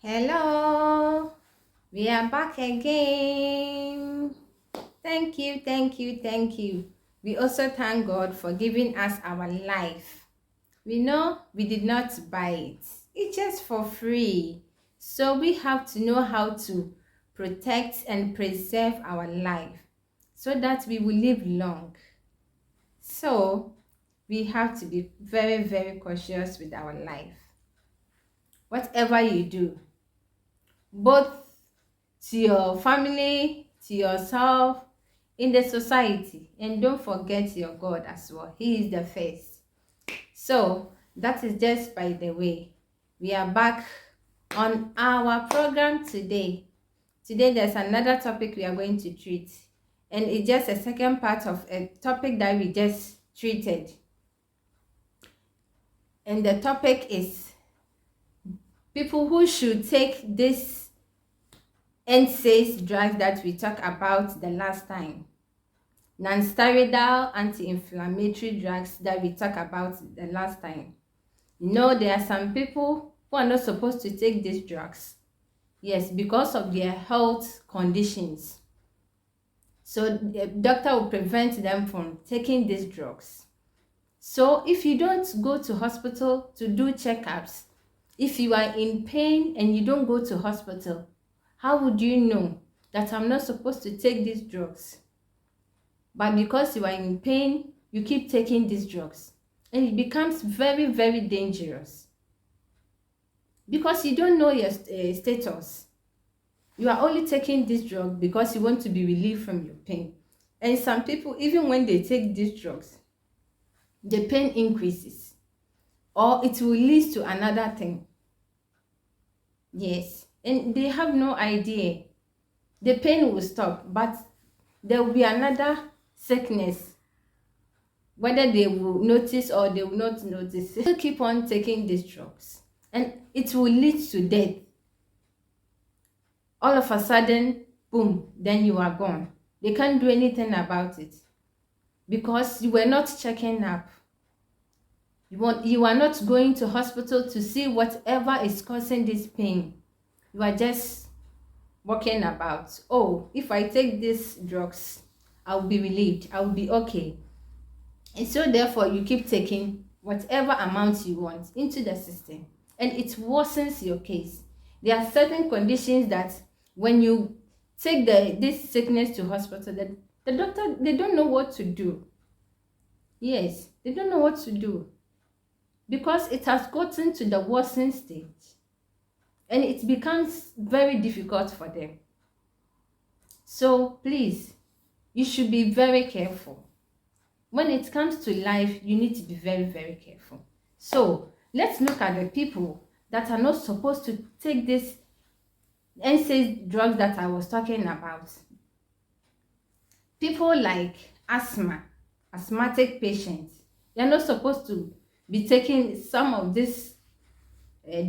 Hello, we are back again. Thank you. We also thank God for giving us our life. We know we did not buy it, it's just for free. So we have to know how to protect and preserve our life so that we will live long. So we have to be very cautious with our life. Whatever you do, both to your family, to yourself, in the society. And don't forget your God as well. He is the first. So that is just by the way. We are back on our program today. Today there's another topic we are going to treat. And it's just a second part of a topic that we just treated. And the topic is people who should take this Nsaids drug that we talked about the last time. Non-steroidal anti-inflammatory drugs that we talked about the last time. You know, there are some people who are not supposed to take these drugs. Yes, because of their health conditions. So the doctor will prevent them from taking these drugs. So if you don't go to hospital to do checkups, if you are in pain and you don't go to hospital, how would you know that I'm not supposed to take these drugs? But because you are in pain, you keep taking these drugs. And it becomes very dangerous. Because you don't know your status. You are only taking this drug because you want to be relieved from your pain. And some people, even when they take these drugs, the pain increases. Or it will lead to another thing. Yes. And they have no idea. The pain will stop, but there will be another sickness, whether they will notice or they will not notice. They keep on taking these drugs and it will lead to death. All of a sudden, boom, then you are gone. They can't do anything about it because you were not checking up. You are not going to hospital to see whatever is causing this pain. You are just walking about. Oh, if I take these drugs, I'll be relieved, I'll be okay. And so therefore you keep taking whatever amount you want into the system and it worsens your case. There are certain conditions that when you take this sickness to hospital, the doctor, they don't know what to do. Yes, they don't know what to do because it has gotten to the worsening stage and it becomes very difficult for them. So please, you should be very careful. When it comes to life, you need to be very careful. So let's look at the people that are not supposed to take this NSAID drugs that I was talking about. People like asthmatic patients, they're not supposed to be taking some of these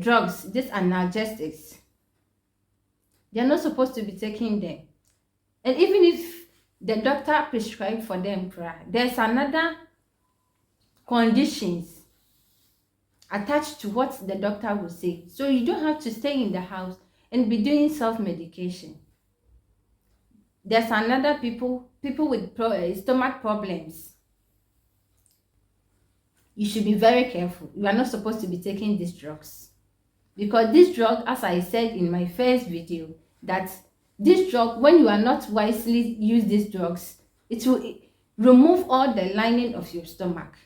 drugs, these analgesics. They're not supposed to be taking them. And even if the doctor prescribed for them, there's another conditions attached to what the doctor will say. So you don't have to stay in the house and be doing self-medication. There's another people with stomach problems. You should be very careful. You are not supposed to be taking these drugs. Because this drug, as I said in my first video, that this drug, when you are not wisely use these drugs, it will remove all the lining of your stomach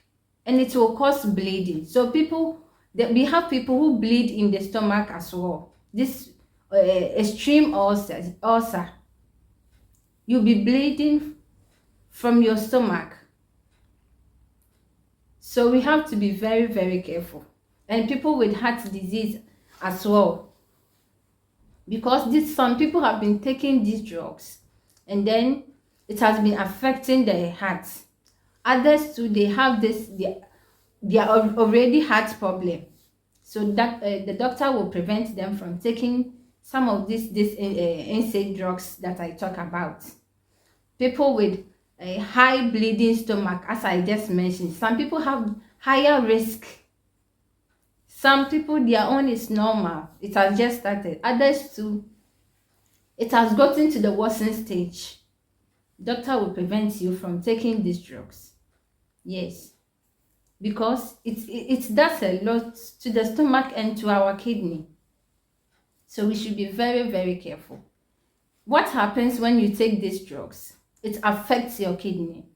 and it will cause bleeding. So we have people who bleed in the stomach as well. This extreme ulcer, you'll be bleeding from your stomach. So we have to be very careful. And people with heart disease as well, because some people have been taking these drugs and then it has been affecting their heart. Others too, they have they are already heart problem, so that the doctor will prevent them from taking some of these NSAID drugs that I talk about. People with a high bleeding stomach, as I just mentioned, some people have higher risk. Some people, their own is normal, it has just started. Others too, it has gotten to the worsening stage. Doctor will prevent you from taking these drugs. Yes, because it does a lot to the stomach and to our kidney. So we should be very, very careful. What happens when you take these drugs? It affects your kidney,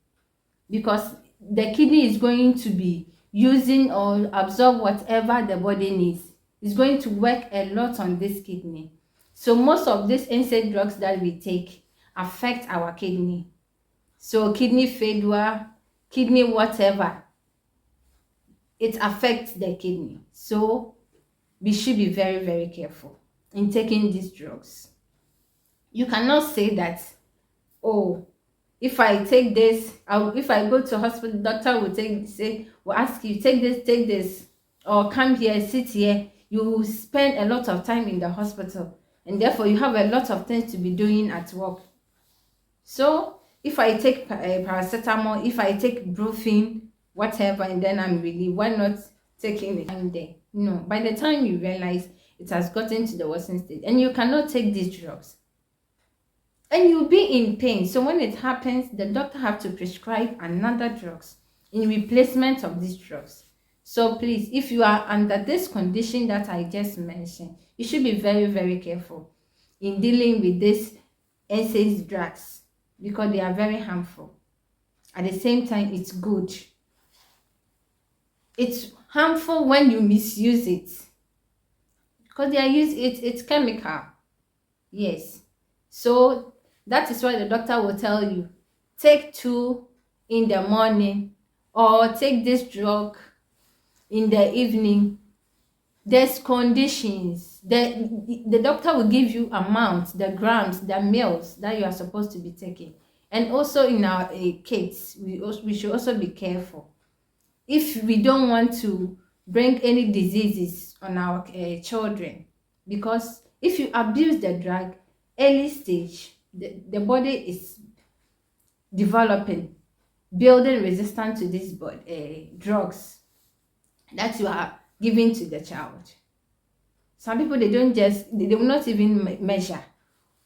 because the kidney is going to be using or absorb whatever the body needs. It's going to work a lot on this kidney. So most of these NSAID drugs that we take affect our kidney. So kidney failure, kidney whatever, it affects the kidney. So we should be very, very careful in taking these drugs. You cannot say that, oh, if I take this, if I go to hospital, doctor will ask you, take this, or come here, sit here. You will spend a lot of time in the hospital, and therefore you have a lot of things to be doing at work. So if I take paracetamol, if I take brufen, whatever, and then I'm relieved, why not taking it time there? No, by the time you realize, it has gotten to the worsening stage, and you cannot take these drugs. And you'll be in pain. So when it happens, the doctor have to prescribe another drugs in replacement of these drugs. So please, if you are under this condition that I just mentioned, you should be very, very careful in dealing with these NSAIDs drugs, because they are very harmful. At the same time, it's good. It's harmful when you misuse it, because it's chemical. Yes. So that is why the doctor will tell you, take 2 in the morning, or take this drug in the evening. There's conditions. The doctor will give you amounts, the grams, the mils that you are supposed to be taking. And also in our kids, we should also be careful. If we don't want to bring any diseases on our children, because if you abuse the drug, early stage, the body is developing, building resistance to these drugs that you are giving to the child. Some people, they will not even measure.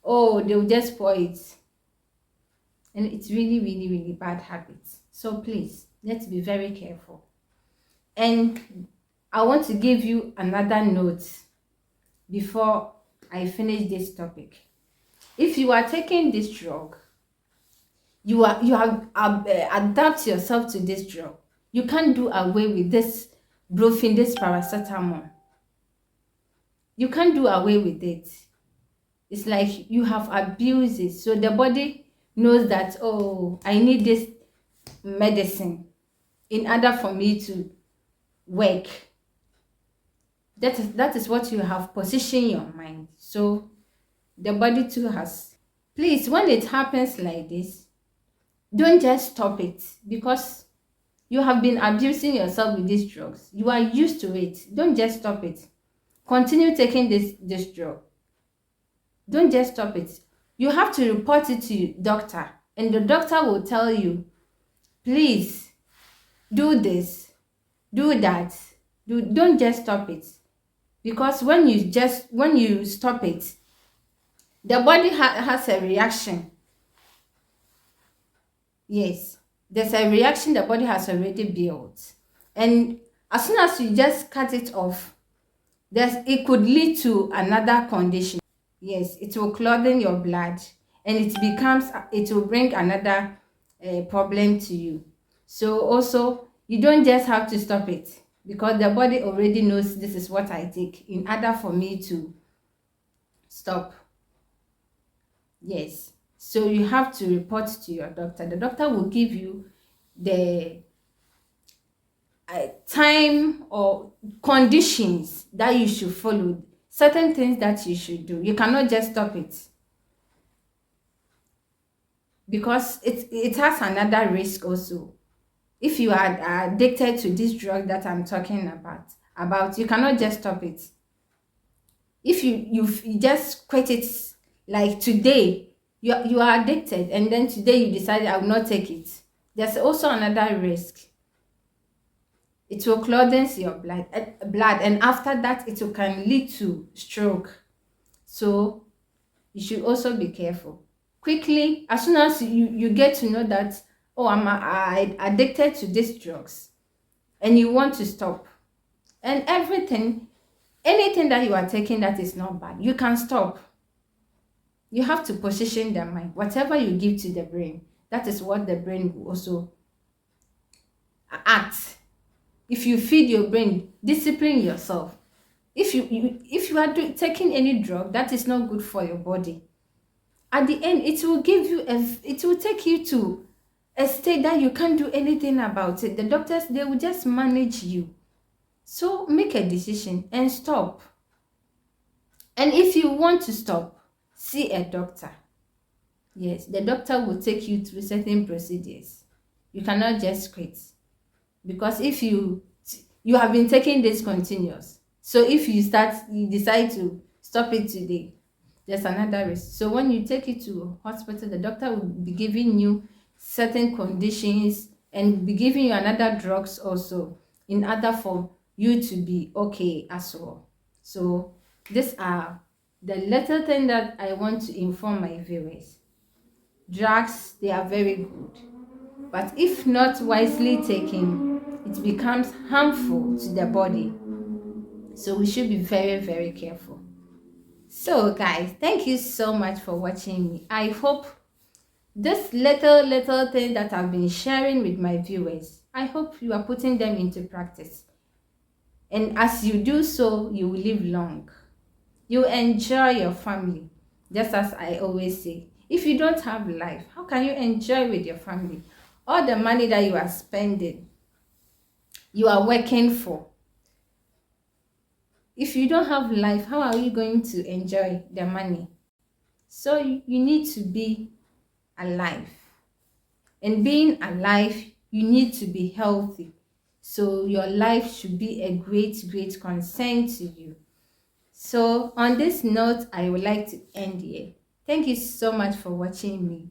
Oh, they will just pour it. And it's really, really, really bad habits. So please, let's be very careful. And I want to give you another note before I finish this topic. If you are taking this drug, you have adapt yourself to this drug. You can't do away with this brufen, this paracetamol. You can't do away with it. It's like you have abused it. So the body knows that, oh, I need this medicine in order for me to work. That is what you have positioned your mind. So the body too has. Please, when it happens like this, don't just stop it, because you have been abusing yourself with these drugs. You are used to it. Don't just stop it. Continue taking this drug. Don't just stop it. You have to report it to your doctor, and the doctor will tell you, please do this, do that. Don't just stop it, because when you stop it, the body has a reaction. Yes, there's a reaction the body has already built, and as soon as you just cut it off, it could lead to another condition. Yes, it will clot in your blood, and it will bring another problem to you. So also, you don't just have to stop it, because the body already knows this is what I take in order for me to stop. Yes, so you have to report to your doctor. The doctor will give you the time or conditions that you should follow, certain things that you should do. You cannot just stop it, because it has another risk also. If you are addicted to this drug that I'm talking about, you cannot just stop it. If you just quit it, like today, you are addicted, and then today you decide I will not take it, there's also another risk. It will cloudens your blood, and after that it will can lead to stroke. So you should also be careful. Quickly, as soon as you get to know that, oh, I addicted to these drugs, and you want to stop, and anything that you are taking that is not bad, you can stop. You have to position the mind. Whatever you give to the brain, that is what the brain will also act. If you feed your brain, discipline yourself. If you are taking any drug that is not good for your body, at the end it will take you to a state that you can't do anything about it. The doctors, they will just manage you. So make a decision and stop. And if you want to stop, see a doctor. Yes, the doctor will take you through certain procedures. You cannot just quit, because if you have been taking this continuous, so if you decide to stop it today, there's another risk. So when you take it to hospital, the doctor will be giving you certain conditions and be giving you another drugs also, in order for you to be okay as well. So these are the little thing that I want to inform my viewers. Drugs, they are very good, but if not wisely taken, it becomes harmful to the body. So we should be very, very careful. So guys, thank you so much for watching me. I hope this little thing that I've been sharing with my viewers, I hope you are putting them into practice. And as you do so, you will live long. You enjoy your family. Just as I always say, if you don't have life, how can you enjoy with your family? All the money that you are spending, you are working for. If you don't have life, how are you going to enjoy the money? So you need to be alive. And being alive, you need to be healthy. So your life should be a great concern to you. So on this note, I would like to end here. Thank you so much for watching me.